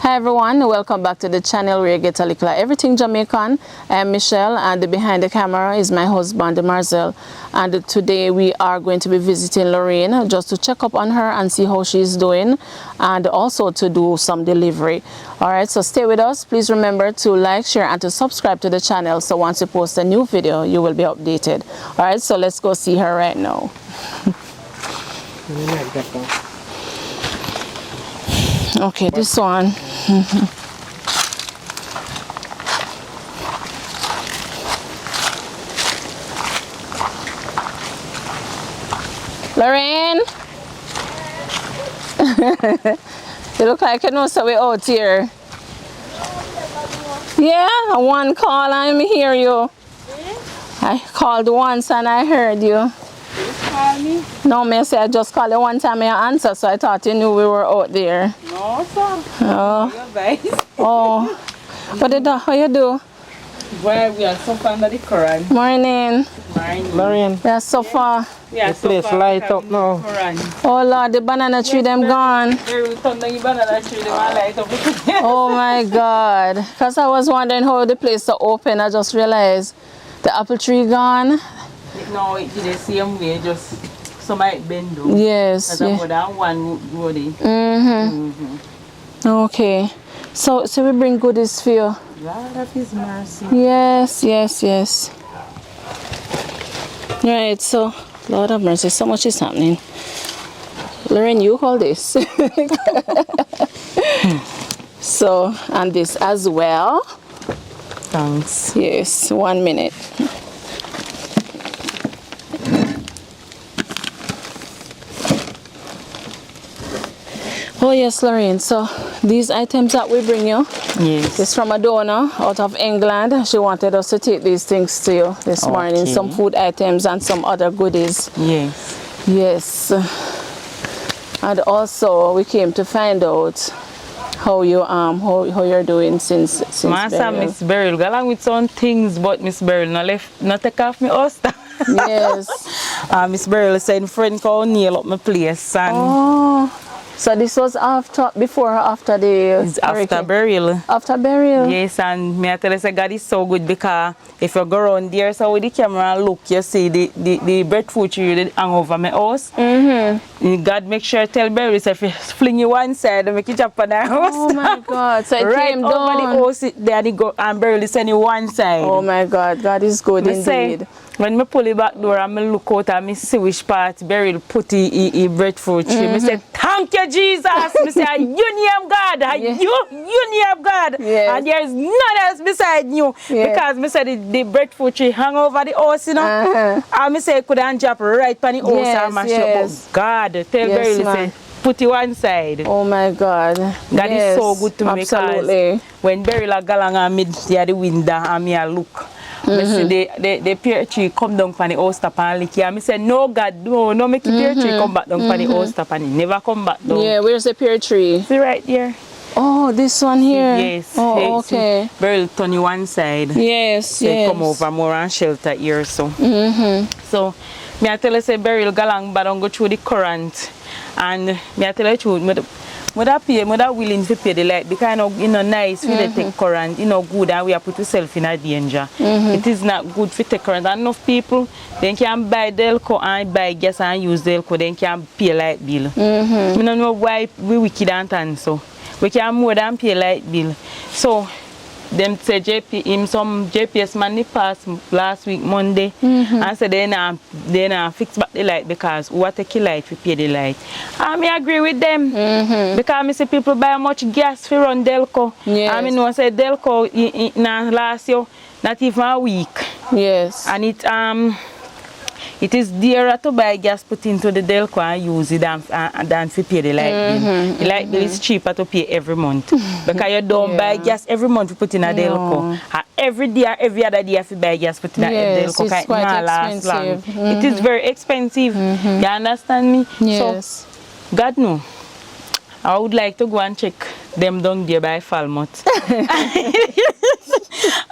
Hi everyone, welcome back to the channel where you get a little everything Jamaican. I'm Michelle and behind the camera is my husband Marcel, and today we are going to be visiting Lorraine just to check up on her and see how she's doing and also to do some delivery. Alright, so stay with us. Please remember to like, share and to subscribe to the channel so once we post a new video you will be updated. Alright, so let's go see her right now. Okay, this one. Lorraine? You look like you know so we're out here. Yeah, one call and I hear you. I called once and I heard you. Call me? No, me say I just called you one time and you answer, so I thought you knew we were out there. No, sir. Oh. Oh. What did how you do? Where we are so far under the current. Morning. Lorraine. We are so far. Yeah, The place light up now. Oh Lord, the banana tree them gone. Beryl turn down the banana tree, them all light up. Oh my God. Because I was wondering how the place to open. I just realized the apple tree gone. No, it did the same way, just some might bend down. Yes. That's more than one road. Okay. So we bring goodies for you. God of His mercy. Yes, yes, yes. Right, so Lord of mercy, so much is happening. Lorraine, you hold this. So, and this as well. Thanks. Yes, 1 minute. Oh yes, Lorraine, so these items that we bring you, Yes. it's from a donor out of England. She wanted us to take these things to you this morning, some food items and some other goodies. Yes. Yes. And also we came to find out how you how you're doing since Master Beryl. Miss Beryl, go along with some things, but Miss Beryl not take off me host. Yes. Miss Beryl said friend called nail up my place and Oh. So this was before or after the it's after Beryl. After Beryl? Yes, and me I tell you say God is so good because if you go around there so with the camera and look, you see the breadfruit tree that hang over my house. God make sure tell Beryl say if you fling you one side and make it up on our house. Oh my God, so it right came over down. the house there and, go, and Beryl is sending one side. Oh my God, God is good Me indeed. say, when I pull the back door and I look out and I see which part Beryl put the breadfruit tree, I say, thank you, Jesus. I say, you name God. Yes. You name God. Yes. And there is none else beside you. Yes. Because I said the breadfruit tree hang over the house, you know. And I say, could I drop right on the house Yes, and mash yes. up. God, tell Yes, Beryl, ma'am. say, put it one side. Oh my God. God is so good to me absolutely. because when Beryl a go along and me there the window and me a look. I see the pear tree come down from the house top and lick it. And I say, no God, no make the pear tree come back down from the house top and it never come back down. Yeah, where's the pear tree? See right there? Oh, this one here? Yes. Oh, okay. Beryl turn you one side. Yes, So yes. come over more and shelter here so. So me I tell you say Beryl go along but don't go through the current. And me I tell you truth, Mother willing to pay the light because you know nice for the take current, good and we are put yourself in a danger. It is not good for take current. And enough people then can buy Delco and buy gas and use Delco, then can pay light bill. I don't know why we wicked and so. We can more than pay light bill. So them say some JPS man passed last week Monday and said they fix back the light because what take light we pay the light. And I agree with them because I see people buy much gas for run Delco. Yes. I know say Delco last year not even a week. Yes. And it is dearer to buy gas put into the Delco and use it than to pay the light bill. The light bill is cheaper to pay every month. Because you don't buy gas every month to put in a Delco. Every day, every other day you have to buy gas put in a Delco. It's quite expensive. It is very expensive. You understand me? Yes. So, God knows. I would like to go and check them down there by Falmouth.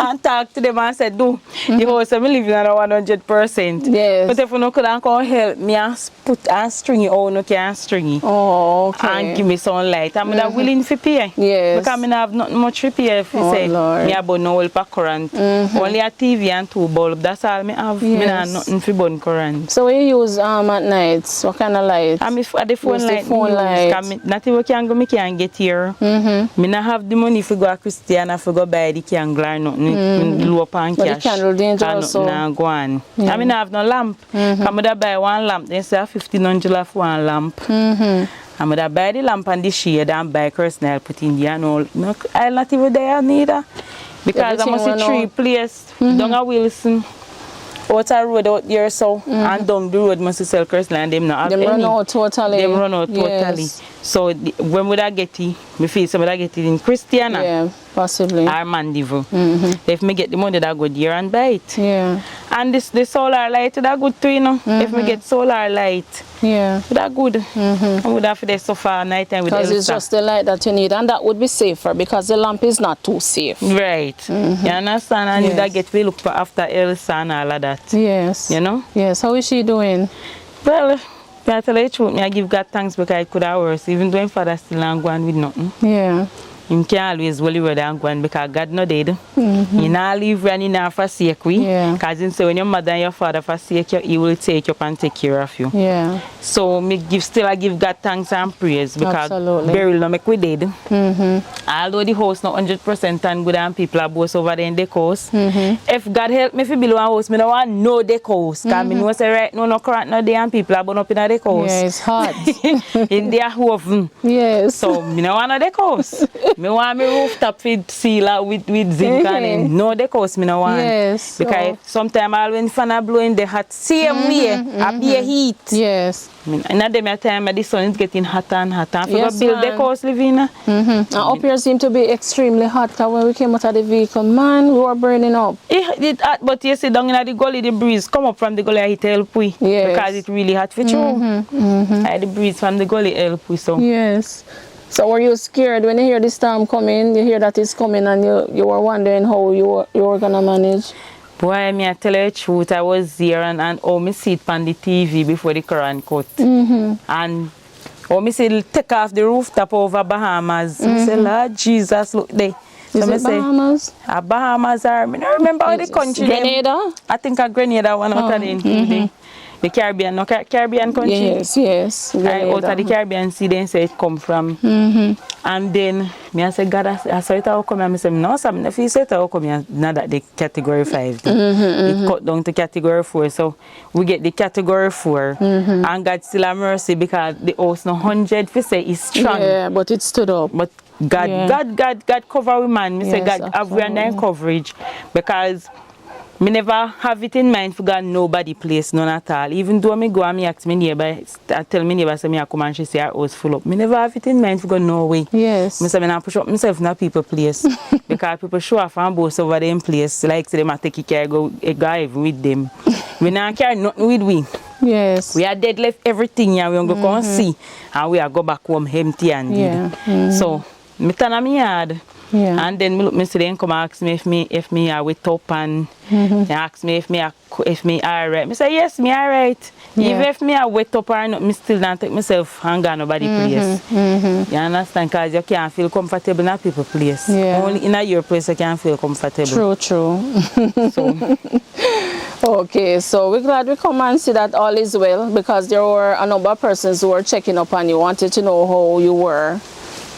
and talk to them and say, do, the house I'm living at 100%. Yes. But if you no could come help me and put and string it, no can string it. Oh, okay. And give me some light. I'm not willing to pay. Yes. Because I have not much repair if you say, Lord. me have no oil for current. Only a TV and 2 bulbs. That's all me have. Me have nothing for burn current. So what you use at nights? What kind of light? I'm at the phone light. Not even me can get here. Me not have the money for go to Christian and for go buy the candle or nothing. Low up and But cash. the candle dangerous, so. Nah, go on. I mean, I have no lamp. I'm going to buy one lamp. They say $1,500 for one lamp. I'm going to buy the lamp and the shade and buy Kirsten. I'll put in the and all. No, I'll not even there neither. Because I must see 3 places. Down at Wilson. Out a road out there so and down the road must sell Kirsten and them not have Them any. run out totally. Them run out totally. Yes. So when would I get it? Me feel some would I get it in Christiana. Yeah, possibly. Or Mandeville. If me get the money that go there and buy it. Yeah. And the solar light that good too, you know. If me get solar light. Yeah. That good. I would have to suffer night time with Because it's Elsa. just the light that you need, and that would be safer because the lamp is not too safe. Right. You understand? And you that get we look for after Elsa and all of that. Yes. You know? Yes. How is she doing? Well, I tell you the truth, I give God thanks because I could have worse. Even though my father still ain't going with nothing. Yeah. Him can't always worry where I'm going because God no dead. He not leave and he not forsake we. Yeah. Because he say when your mother and your father forsake you, he will take you up and take care of you. Yeah. So I give God thanks and praise because Absolutely. Beryl no make we dead. Although the house not 100% and good and people are both over there in the coast. If God help me to build one house, I don't want no the coast. Because I know say right no current no day and people are born up in the coast. Yeah, it's hot. In their oven. Yes. So I don't want the coast. I want my rooftop with seal with zinc and no the coast I don't want. Yes. Because sometimes all when fan are blowing the hot same way. I be a heat. Yes. In a day time the sun is getting hotter and hotter. I Yes, build the man. house living. And up here seemed to be extremely hot because when we came out of the vehicle, man, we were burning up. It hot, but you see down in the gully the breeze come up from the gully it help we. Yes. Because it really hot for you. The breeze from the gully help we so. Yes. So were you scared when you hear the storm coming? You hear that it's coming and you were wondering how you were gonna manage? Boy, me I tell you the truth, I was there and me see it on the TV before the current cut. And me see take off the rooftop over Bahamas. I say, Lord Jesus, look there. Is me it Bahamas? Bahamas are, I don't remember how the country name. Grenada? I think a Grenada one out of them. The Caribbean, no Caribbean country. Yes. Out of the Caribbean sea, then say it come from. And then me I say, God, I saw it how come and I say, no, some if you say it how come you not that the category 5. It cut down to category 4. So we get the category 4. And God still have mercy because the house no 100 for say is strong. Yeah, but it stood up. But God cover we man. Me say Yes, God have we and coverage because me never have it in mind for God nobody place none at all. Even though me go and me ask me neighbor, I tell me neighbor say me I come and she say our house full up. Me never have it in mind for God no way. Yes. Me say me not push up myself in a people place because people show off and boast over them place like say them a take care go even with them. We not carry nothing with we. Yes. We are dead left everything and we going to go and see and we are go back home empty handed. So me turn on me yard. Yeah. And then me see them come ask me if me are wet up and they ask me if me alright. Me say yes, me alright. Even if me are wet up or not, me still don't take myself and go nobody place. You understand? Because you can't feel comfortable in a people place. Yeah. Only in your place you can feel comfortable. True. So Okay, so we're glad we come and see that all is well because there were a number of persons who were checking up on you, wanted to know how you were.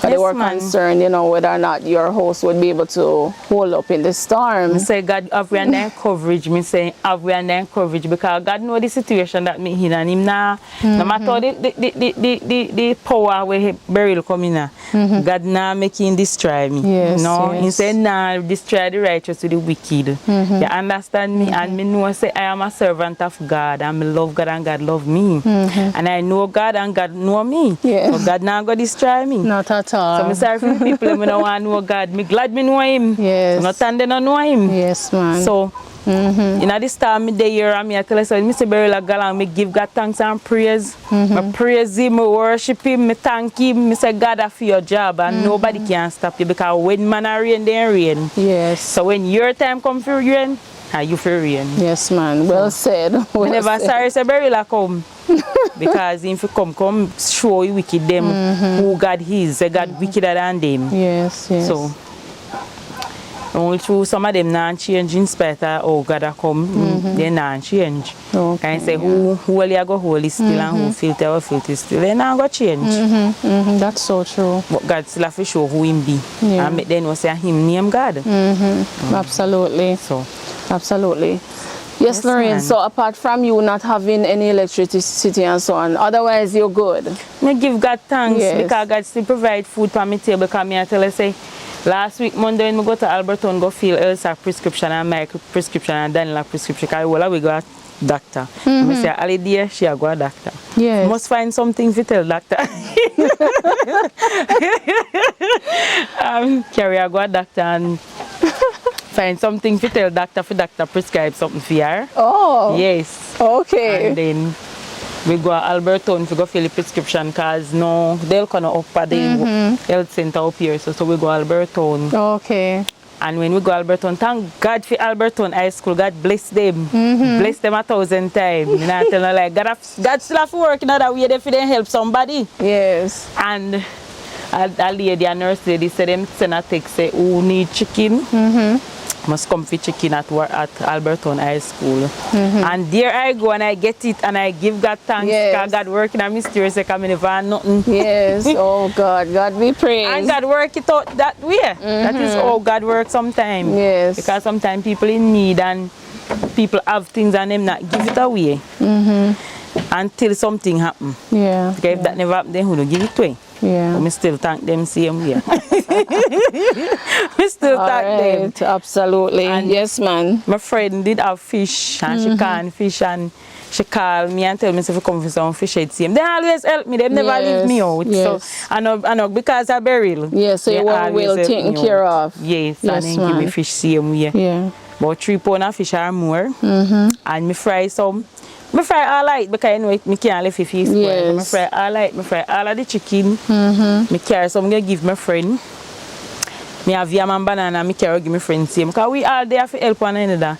They were concerned, whether or not your house would be able to hold up in the storm. I say God have we and coverage. Me say have we and coverage because God know the situation that me in and him now. No matter the power where Beryl come in, God now making destroy me. He said nah destroy the righteous with the wicked. You understand me? And me know say I am a servant of God and me love God and God love me. And I know God and God know me. So God now go destroy me. Not at all. So I'm sorry for the people who don't want to know God. Me glad me know him. Yes. Not and they don't know him. Yes, man. So In this time of the year, I tell you, so, Mr. Beryl galang, me give God thanks and praise. I praise him, I worship him, I thank him. I say, God, I for your job, and nobody can stop you, because when man are rain, they rain. Yes. So when your time come for rain, you for rain. Yes, man. Well said. Well Whenever said. sorry say Beryl come. Because if you come show you wicked them who God is. Say God wickeder than them. Yes, yes. So only through some of them not change in spite of oh God a come, they not change. Okay, Can say who holy I go holy still and who filthy still. They not go change. That's so true. But God still have to show who him be. Yeah. And make them know say him name God. Absolutely. So Absolutely. Yes, Lorraine, ma'am. so apart from you not having any electricity and so on, otherwise you're good. I give God thanks Yes. because God still provide food for me table. Because I tell you say last week Monday when I go to Alberton go fill Elsa prescription and my prescription and Daniela prescription because we go to doctor. I say holiday she a go to doctor. Yes. Must find something to tell doctor. Carry a go to doctor and find something to tell doctor for doctor prescribe something for her. Oh. Yes. Okay. And then we go to Alberton to go fill the prescription because no, they'll come up at the health center up here. So we go to Alberton. Okay. And when we go to Alberton, thank God for Alberton High School. God bless them. Bless them 1,000 times. You know, I tell them like, God still have to work in other way if they help somebody. Yes. And a lady, a nurse lady, said them send a text say, who need chicken? Must come for chicken at Alberton High School. And there I go and I get it and I give God thanks. Yes. Because God working a mysterious way, come in never nothing. Yes. Oh God. God be praised. And God work it out that way. That is how God works sometimes. Yes. Because sometimes people in need and people have things and them not give it away. Until something happen. Yeah. Because if that never happen, then who don't give it away? Yeah. But I still thank them same way. I still thank them. Absolutely. And yes, man. My friend did have fish and she can't fish and she called me and tell me if I come for some fish I'd see them. They always help me. They never leave me out. Yes. So I know because of Beryl. Yes, so you were well taken care of. Yes, Yes, and then give me fish same way. Yeah. About 3 pounds of fish or more. And me fry some. Me fry all right because I know it, me can't leave fish. Yes. Me fry all right. Me fry all of the chicken. Me carry some to give my friend. Me have yam and banana, me carry give my friend same. Because we all there for help one another.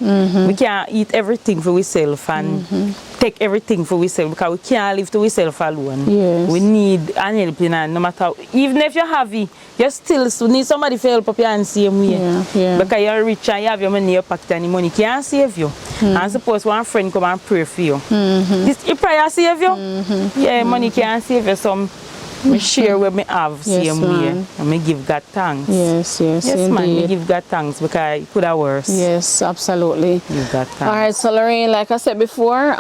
We can't eat everything for ourselves and take everything for ourselves because we can't live to ourselves alone. Yes. We need an help no matter, even if you have it, you still need somebody to help up you and same way. Yeah. Because you're rich and you have your money in your pocket and the money can't save you. And suppose one friend come and pray for you. This prayer save you? Yeah, money can't save you. So me share what me have same way. man. And me give God thanks. Yes, Yes, man, me indeed. give God thanks because it could have worse. Yes, absolutely. Give God thanks. All right, so Lorraine, like I said before,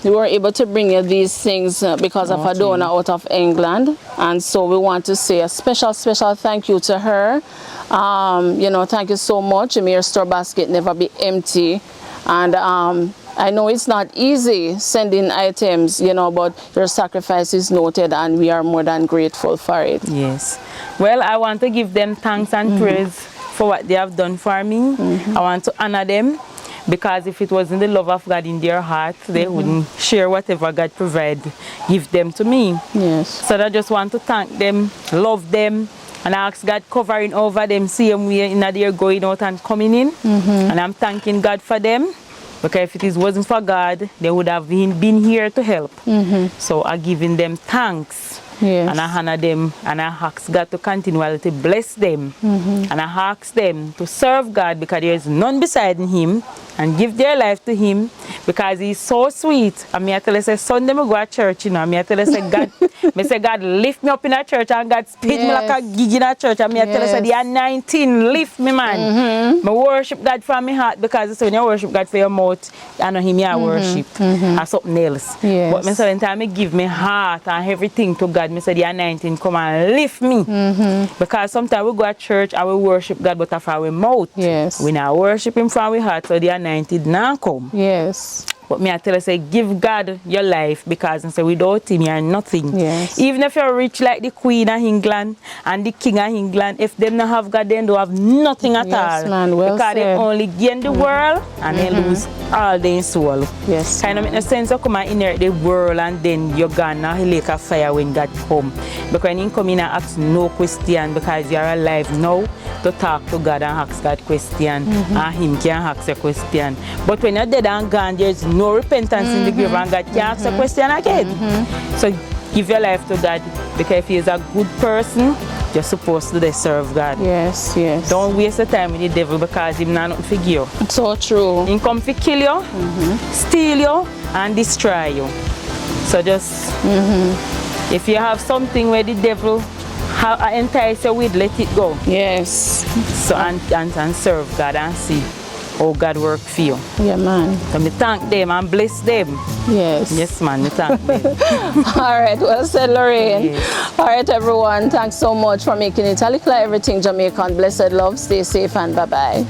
we were able to bring you these things because of a donor out of England, and so we want to say a special thank you to her. You know, thank you so much. May your store basket never be empty, and I know it's not easy sending items, you know, but your sacrifice is noted and we are more than grateful for it. Yes. Well, I want to give them thanks and praise for what they have done for me. I want to honor them because if it wasn't the love of God in their heart, they wouldn't share whatever God provide, give them to me. Yes. So I just want to thank them, love them, and ask God covering over them same way in their going out and coming in. And I'm thanking God for them. Because if it wasn't for God, they would have been here to help. So I'm giving them thanks. Yes. And I honor them and I ask God to continually to bless them. And I ask them to serve God because there is none beside him and give their life to him because he's so sweet. And me I tell you, say, Sunday I go to church, you know. Me I tell you, say, God, me say, God lift me up in a church and God speed me like a gig in a church. And me I tell you, say, the 19 lift me, man. Me worship God from my heart because when you worship God for your mouth, I know him I worship. Or something else. Yes. But me say, when time I give me heart and everything to God, me say, the 19 come and lift me. Because sometimes we go to church and we worship God but from our mouth. Yes. We now worship him from our heart, so the 19 now come. Yes. But me I tell you, say, give God your life, because I say without him you're nothing. Yes. Even if you're rich like the Queen of England and the King of England, if they don't have God, they don't have nothing at Yes, all. man, well because they said. only gain the world and they lose all their soul. Yes, Kind of make no sense to come and inherit the world and then you're gonna lake of fire when God come. Because when he come in and ask no question, because you're alive now to talk to God and ask God question, and him can ask a question. But when you're dead and gone, there's no repentance in the grave and God can't ask a question again. So give your life to God, because if he is a good person, you're supposed to serve God. Yes, yes. Don't waste the time with the devil, because him not nothing for you. So true. He come to kill you, steal you, and destroy you. So just, if you have something where the devil entice you with, let it go. Yes. So and serve God and see how God work for you. Yeah, man. So me thank them and bless them. Yes. Yes, man, me thank them. All right, well said, Lorraine. Yes. All right, everyone, thanks so much for making it a Likkle Everything Jamaican. Blessed love, stay safe, and bye-bye.